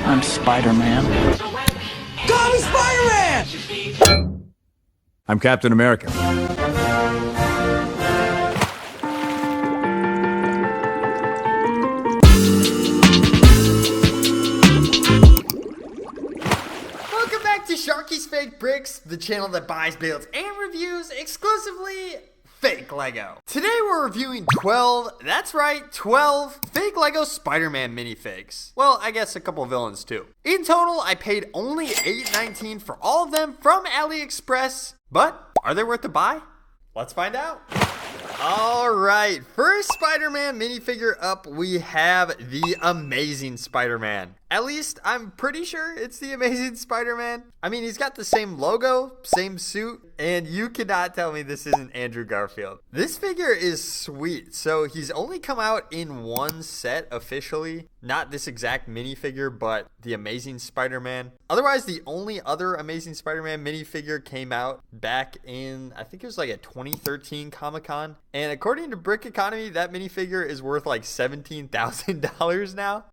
I'm Spider-Man. Call me Spider-Man! I'm Captain America. Welcome back to Sharky's Fake Bricks, the channel that buys, builds, and reviews exclusively fake Lego. Today we're reviewing 12, that's right, 12 fake Lego Spider-Man minifigs. Well, I guess a couple villains too. In total, I paid only $8.19 for all of them from AliExpress, but are they worth the buy? Let's find out. Alright, first Spider-Man minifigure up, we have the Amazing Spider-Man. At least, I'm pretty sure it's the Amazing Spider-Man. I mean, he's got the same logo, same suit, and you cannot tell me this isn't Andrew Garfield. This figure is sweet. So he's only come out in one set officially. Not this exact minifigure, but the Amazing Spider-Man. Otherwise, the only other Amazing Spider-Man minifigure came out back in, I think it was like a 2013 Comic-Con. And according to Brick Economy, that minifigure is worth like $17,000 now.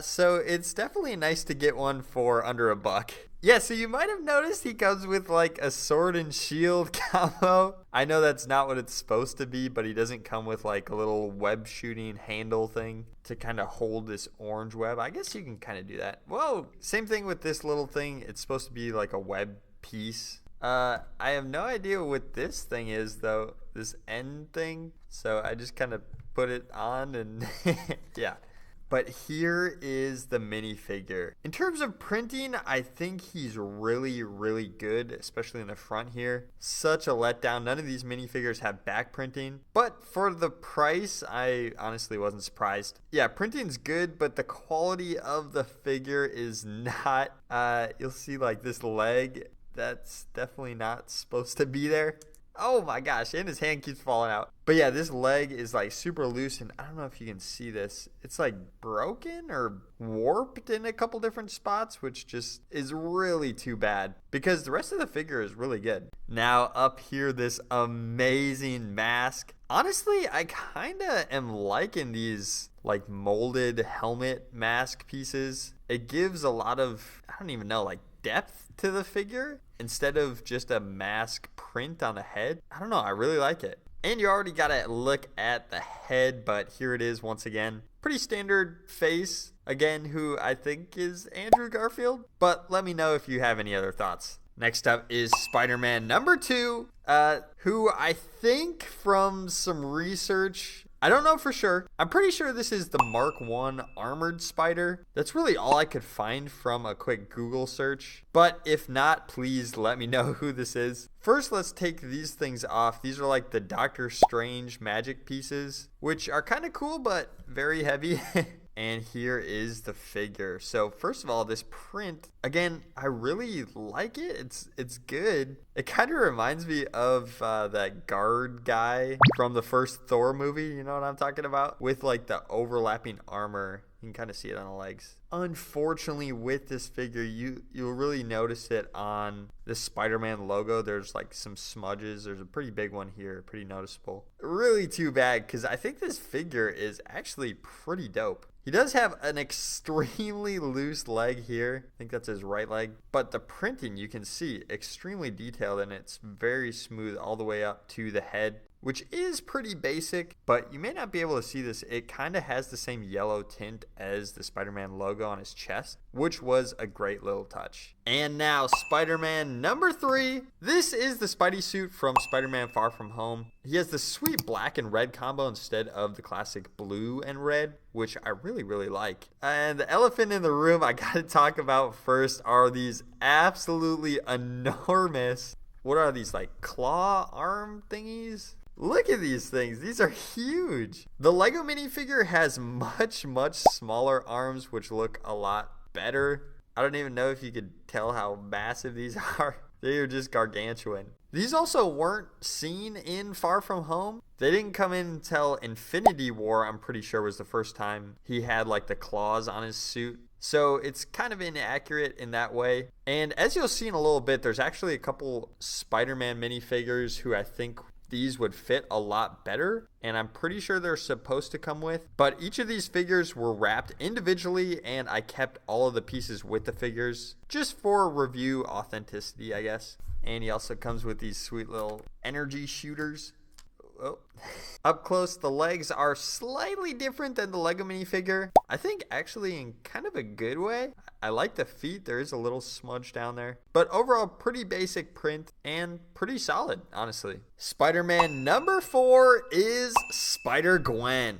So it's definitely nice to get one for under $1. Yeah, so you might have noticed he comes with like a sword and shield combo. I know that's not what it's supposed to be, but he doesn't come with like a little web shooting handle thing to kind of hold this orange web. I guess you can kind of do that. Whoa, same thing with this little thing. It's supposed to be like a web piece. I have no idea what this thing is though, this end thing. So I just kind of put it on and yeah. But here is the minifigure. In terms of printing, I think he's really, really good, especially in the front here. Such a letdown. None of these minifigures have back printing. But for the price, I honestly wasn't surprised. Yeah, printing's good, but the quality of the figure is not. You'll see like this leg. That's definitely not supposed to be there. Oh my gosh, and his hand keeps falling out. But yeah, this leg is like super loose, and I don't know if you can see this. It's like broken or warped in a couple different spots, which just is really too bad because the rest of the figure is really good. Now up here, this amazing mask. Honestly, I kind of am liking these like molded helmet mask pieces. It gives a lot of, I don't even know, like depth to the figure instead of just a mask print on the head. I don't know, I really like it. And you already got to look at the head, but here it is once again. Pretty standard face, again, who I think is Andrew Garfield. But let me know if you have any other thoughts. Next up is Spider-Man number 2, who I think from some research, I don't know for sure. I'm pretty sure this is the Mark 1 Armored Spider. That's really all I could find from a quick Google search. But if not, please let me know who this is. First, let's take these things off. These are like the Doctor Strange magic pieces, which are kind of cool, but very heavy. And here is the figure. So first of all, this print, again, I really like it. It's good. It kind of reminds me of that guard guy from the first Thor movie. You know what I'm talking about? With like the overlapping armor. You can kind of see it on the legs. Unfortunately, with this figure, you'll really notice it on the Spider-Man logo. There's like some smudges. There's a pretty big one here, pretty noticeable. Really too bad, because I think this figure is actually pretty dope. He does have an extremely loose leg here. I think that's his right leg. But the printing, you can see, extremely detailed, and it's very smooth all the way up to the head, which is pretty basic, but you may not be able to see this. It kind of has the same yellow tint as the Spider-Man logo on his chest, which was a great little touch. And now Spider-Man number 3. This is the Spidey suit from Spider-Man Far From Home. He has the sweet black and red combo instead of the classic blue and red, which I really, really like. And the elephant in the room I gotta talk about first are these absolutely enormous, what are these, like claw arm thingies? Look at these things. These are huge. The Lego minifigure has much, much smaller arms, which look a lot better. I don't even know if you could tell how massive these are. They are just gargantuan. These also weren't seen in Far From Home. They didn't come in until Infinity War, I'm pretty sure was the first time he had like the claws on his suit. So it's kind of inaccurate in that way. And as you'll see in a little bit, there's actually a couple Spider-Man minifigures who I think these would fit a lot better, and I'm pretty sure they're supposed to come with. But each of these figures were wrapped individually, and I kept all of the pieces with the figures just for review authenticity, I guess. And he also comes with these sweet little energy shooters. Oh. Up close, the legs are slightly different than the Lego minifigure. I think actually in kind of a good way. I like the feet. There is a little smudge down there. But overall, pretty basic print and pretty solid, honestly. Spider-Man number 4 is Spider-Gwen.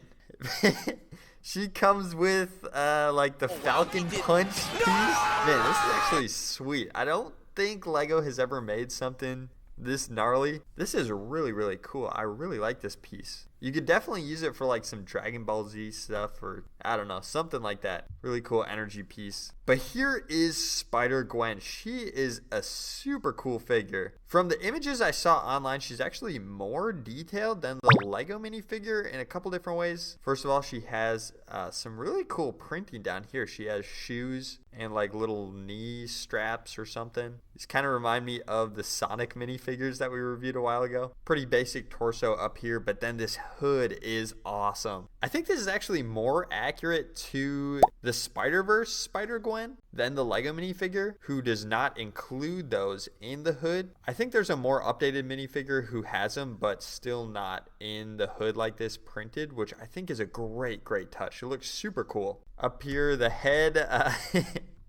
She comes with like the Falcon Punch piece. Man, this is actually sweet. I don't think Lego has ever made something this gnarly. This is really, really cool. I really like this piece. You could definitely use it for like some Dragon Ball Z stuff, or I don't know, something like that. Really cool energy piece. But here is Spider-Gwen. She is a super cool figure. From the images I saw online, she's actually more detailed than the Lego minifigure in a couple different ways. First of all, she has some really cool printing down here. She has shoes and like little knee straps or something. These kind of remind me of the Sonic minifigures that we reviewed a while ago. Pretty basic torso up here, but then this hood is awesome. I think this is actually more accurate to the Spider-Verse Spider-Gwen than the Lego minifigure, who does not include those in the hood. I think there's a more updated minifigure who has them, but still not in the hood like this printed, which I think is a great, great touch. It looks super cool. Up here, the head,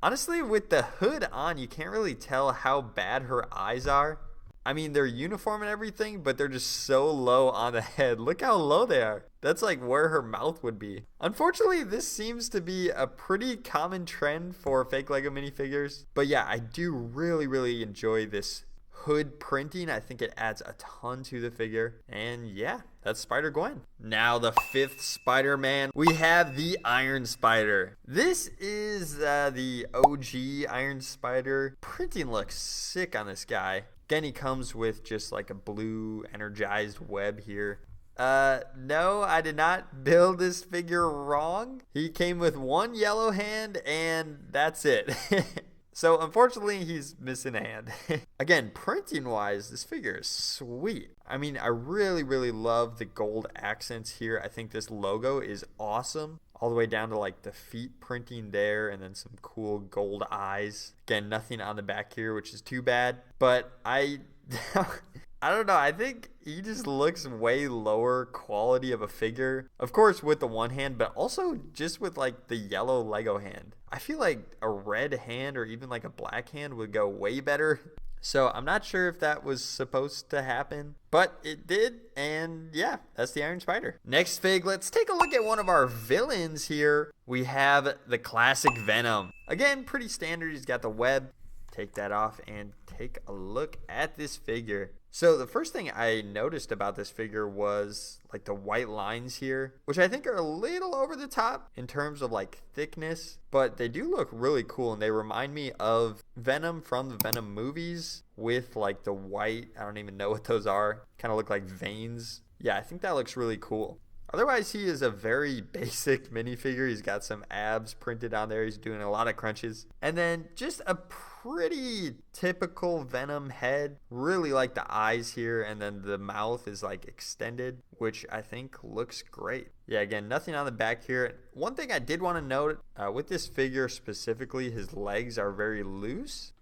honestly, with the hood on, you can't really tell how bad her eyes are. I mean, they're uniform and everything, but they're just so low on the head. Look how low they are. That's like where her mouth would be. Unfortunately, this seems to be a pretty common trend for fake Lego minifigures. But yeah, I do really, really enjoy this hood printing. I think it adds a ton to the figure. And yeah, that's Spider-Gwen. Now the 5th Spider-Man, we have the Iron Spider. This is the OG Iron Spider. Printing looks sick on this guy. Again, he comes with just like a blue energized web here. No, I did not build this figure wrong. He came with one yellow hand and that's it. So unfortunately, he's missing a hand. Again, printing wise, this figure is sweet. I mean, I really, really love the gold accents here. I think this logo is awesome. All the way down to like the feet printing there, and then some cool gold eyes. Again, nothing on the back here, which is too bad. But I don't know. I think he just looks way lower quality of a figure. Of course, with the one hand, but also just with like the yellow Lego hand. I feel like a red hand or even like a black hand would go way better. So I'm not sure if that was supposed to happen, but it did. And yeah, that's the Iron Spider. Next fig, let's take a look at one of our villains here. We have the classic Venom. Again, pretty standard. He's got the web. Take that off and take a look at this figure. So the first thing I noticed about this figure was like the white lines here, which I think are a little over the top in terms of like thickness, but they do look really cool, and they remind me of Venom from the Venom movies with like the white, I don't even know what those are, kind of look like veins. Yeah, I think that looks really cool. Otherwise, he is a very basic minifigure. He's got some abs printed on there. He's doing a lot of crunches. And then just a pretty typical Venom head. Really like the eyes here. And then the mouth is like extended, which I think looks great. Yeah, again, nothing on the back here. One thing I did want to note with this figure specifically, his legs are very loose.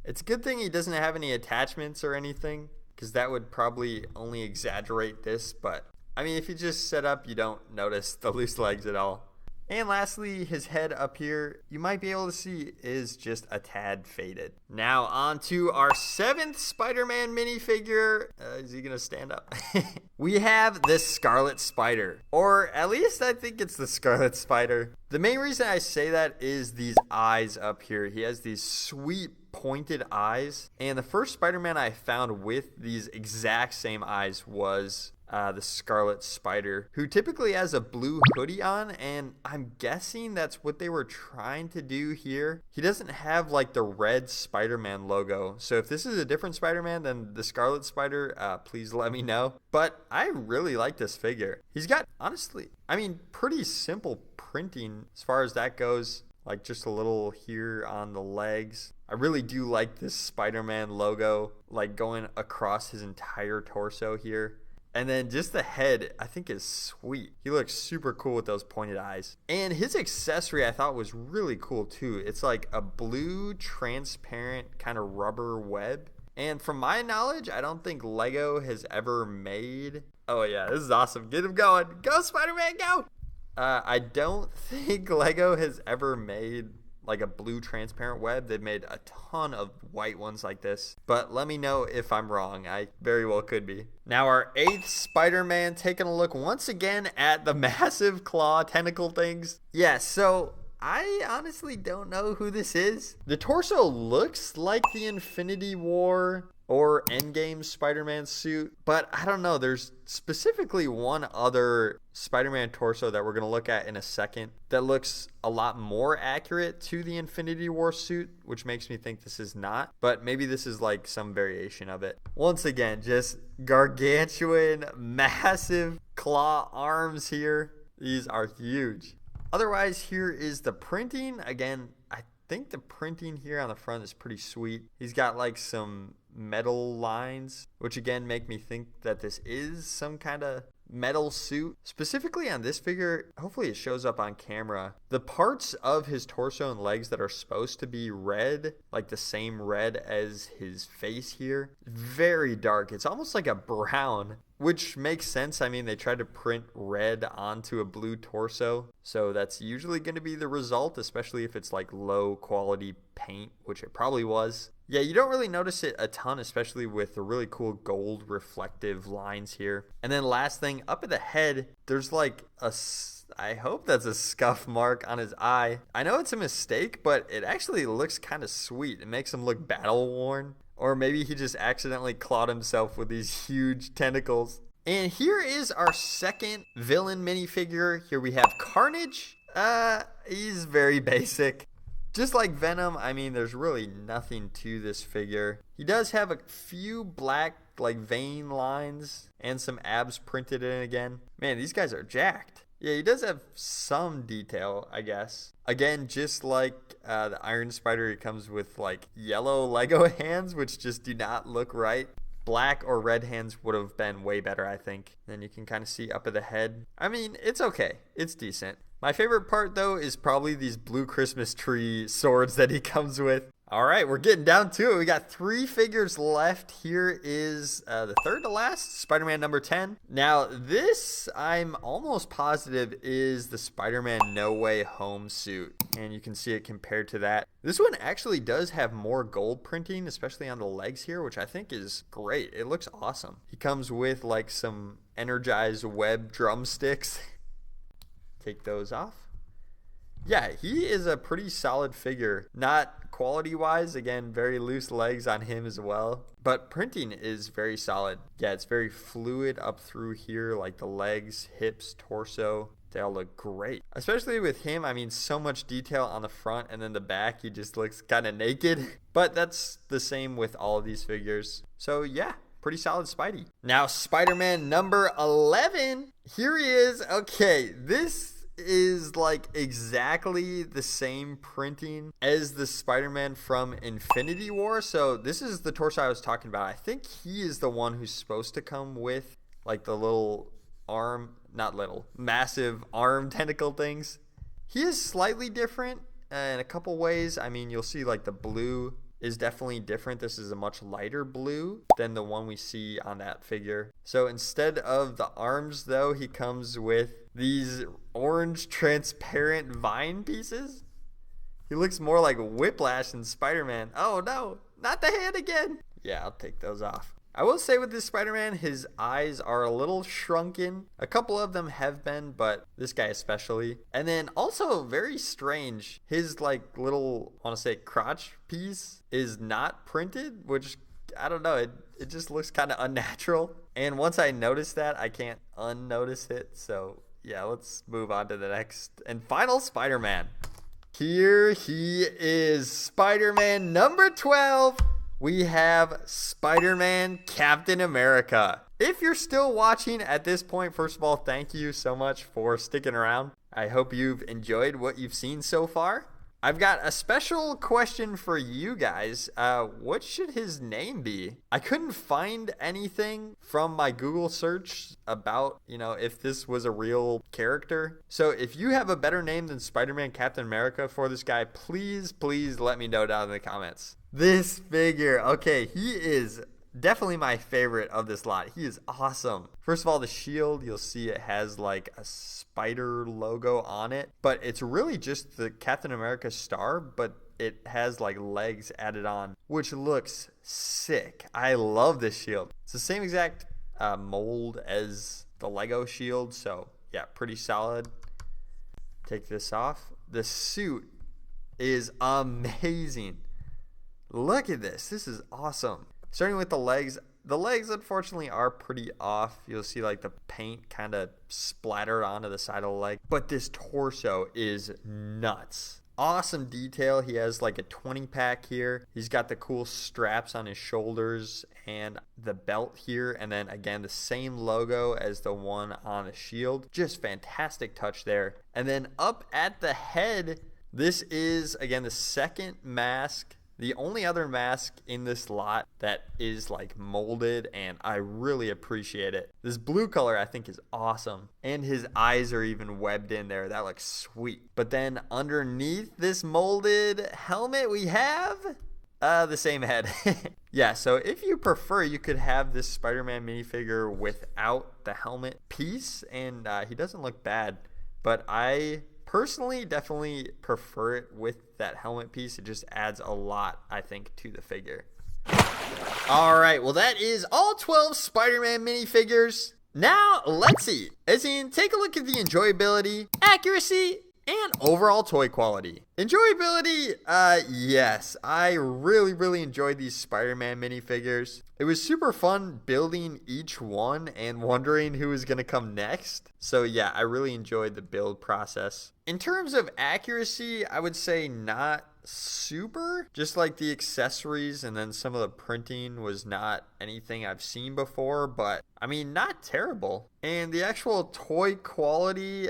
It's a good thing he doesn't have any attachments or anything, because that would probably only exaggerate this, but I mean, if you just set up, you don't notice the loose legs at all. And lastly, his head up here, you might be able to see, is just a tad faded. Now on to our 7th Spider-Man minifigure. Is he gonna stand up? We have the Scarlet Spider, or at least I think it's the Scarlet Spider. The main reason I say that is these eyes up here. He has these sweet pointed eyes, and the first Spider-Man I found with these exact same eyes was the Scarlet Spider, who typically has a blue hoodie on, and I'm guessing that's what they were trying to do here. He doesn't have like the red Spider-Man logo, so if this is a different Spider-Man than the Scarlet Spider, please let me know. But I really like this figure. He's got, honestly, I mean, pretty simple printing as far as that goes. Like just a little here on the legs. I really do like this Spider-Man logo, like going across his entire torso here. And then just the head, I think, is sweet. He looks super cool with those pointed eyes. And his accessory I thought was really cool too. It's like a blue transparent kind of rubber web. And from my knowledge, I don't think Lego has ever made... Oh yeah, this is awesome. Get him going. Go Spider-Man, go! I don't think Lego has ever made like a blue transparent web. They've made a ton of white ones like this, but let me know if I'm wrong. I very well could be. Now our 8th Spider-Man, taking a look once again at the massive claw tentacle things. Yeah, so I honestly don't know who this is. The torso looks like the Infinity War or Endgame Spider-Man suit, but I don't know. There's specifically one other Spider-Man torso that we're going to look at in a second that looks a lot more accurate to the Infinity War suit, which makes me think this is not, but maybe this is like some variation of it. Once again, just gargantuan, massive claw arms here. These are huge. Otherwise, here is the printing. Again, I think the printing here on the front is pretty sweet. He's got like some metal lines, which again make me think that this is some kind of metal suit. Specifically on this figure, hopefully it shows up on camera, the parts of his torso and legs that are supposed to be red, like the same red as his face here, very dark. It's almost like a brown, which makes sense. I mean, they tried to print red onto a blue torso, so that's usually going to be the result, especially if it's like low quality paint, which it probably was. Yeah, you don't really notice it a ton, especially with the really cool gold reflective lines here. And then last thing, up at the head, there's like I hope that's a scuff mark on his eye. I know it's a mistake, but it actually looks kind of sweet. It makes him look battle worn. Or maybe he just accidentally clawed himself with these huge tentacles. And here is our second villain minifigure. Here we have Carnage. He's very basic. Just like Venom, I mean, there's really nothing to this figure. He does have a few black, like, vein lines and some abs printed in again. Man, these guys are jacked. Yeah, he does have some detail, I guess. Again, just like the Iron Spider, he comes with, like, yellow Lego hands, which just do not look right. Black or red hands would have been way better, I think. Then you can kind of see up at the head. I mean, it's okay. It's decent. My favorite part, though, is probably these blue Christmas tree swords that he comes with. All right, we're getting down to it. We got 3 figures left. Here is the third to last, Spider-Man number 10. Now, this, I'm almost positive, is the Spider-Man No Way Home suit. And you can see it compared to that. This one actually does have more gold printing, especially on the legs here, which I think is great. It looks awesome. He comes with, like, some energized web drumsticks. Take those off. Yeah, he is a pretty solid figure. Not quality-wise, again, very loose legs on him as well. But printing is very solid. Yeah, it's very fluid up through here, like the legs, hips, torso. They all look great. Especially with him, I mean, so much detail on the front, and then the back, he just looks kind of naked. But that's the same with all of these figures. So yeah, pretty solid Spidey. Now, Spider-Man number 11. Here he is. Okay, this is like exactly the same printing as the Spider-Man from Infinity War. So this is the torso I was talking about. I think he is the one who's supposed to come with like the little arm, not little, massive arm tentacle things. He is slightly different in a couple ways. I mean, you'll see like the blue is definitely different. This is a much lighter blue than the one we see on that figure. So instead of the arms, though, he comes with these orange transparent vine pieces. He looks more like Whiplash than Spider-Man. Oh no, not the hand again. Yeah, I'll take those off. I will say with this Spider-Man, his eyes are a little shrunken. A couple of them have been, but this guy especially. And then also very strange, his like little, I want to say crotch piece is not printed, which I don't know, it just looks kind of unnatural. And once I notice that, I can't unnotice it. So yeah, let's move on to the next and final Spider-Man. Here he is, Spider-Man number 12. We have Spider-Man Captain America. If you're still watching at this point, first of all, thank you so much for sticking around. I hope you've enjoyed what you've seen so far. I've got a special question for you guys. What should his name be? I couldn't find anything from my Google search about, if this was a real character. So if you have a better name than Spider-Man Captain America for this guy, please let me know down in the comments. This figure, okay, he is definitely my favorite of this lot. He is awesome. First of all, the shield, you'll see it has like a spider logo on it, but it's really just the Captain America star, but it has like legs added on, which looks sick. I love this shield. It's the same exact mold as the Lego shield, so yeah, pretty solid. Take this off. The suit is amazing. Look at this. This is awesome. Starting with the legs. The legs, unfortunately, are pretty off. You'll see like the paint kind of splattered onto the side of the leg. But this torso is nuts. Awesome detail. He has like a 20-pack here. He's got the cool straps on his shoulders and the belt here. And then again, the same logo as the one on the shield. Just fantastic touch there. And then up at the head, this is, again, the second mask. The only other mask in this lot that is like molded, and I really appreciate it. This blue color I think is awesome, and his eyes are even webbed in there. That looks sweet. But then underneath this molded helmet we have the same head. Yeah, so if you prefer, you could have this Spider-Man minifigure without the helmet piece, and he doesn't look bad, but I personally definitely prefer it with that helmet piece. It just adds a lot, I think, to the figure. All right, well, that is all 12 Spider-Man minifigures. Now, let's see. As in, take a look at the enjoyability, accuracy, and overall toy quality. Enjoyability, yes, I really enjoyed these Spider-Man minifigures. It was super fun building each one and wondering who was gonna come next. So yeah, I really enjoyed the build process. In terms of accuracy, I would say not super. Just like the accessories and then some of the printing was not anything I've seen before, but I mean, not terrible. And the actual toy quality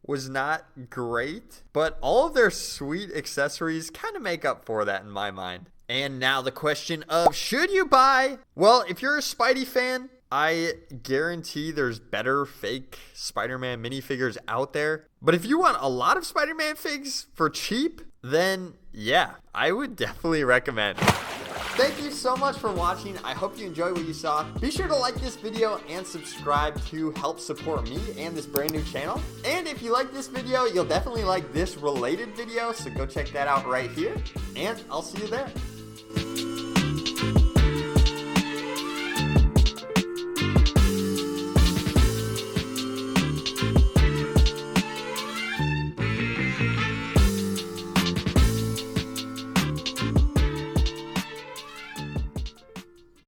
was not great, but all of their sweet accessories kind of make up for that in my mind. And now the question of, should you buy? Well, if you're a Spidey fan, I guarantee there's better fake Spider-Man minifigures out there. But if you want a lot of Spider-Man figs for cheap, then yeah, I would definitely recommend. Thank you so much for watching. I hope you enjoyed what you saw. Be sure to like this video and subscribe to help support me and this brand new channel. And if you like this video, you'll definitely like this related video, so go check that out right here. And I'll see you there.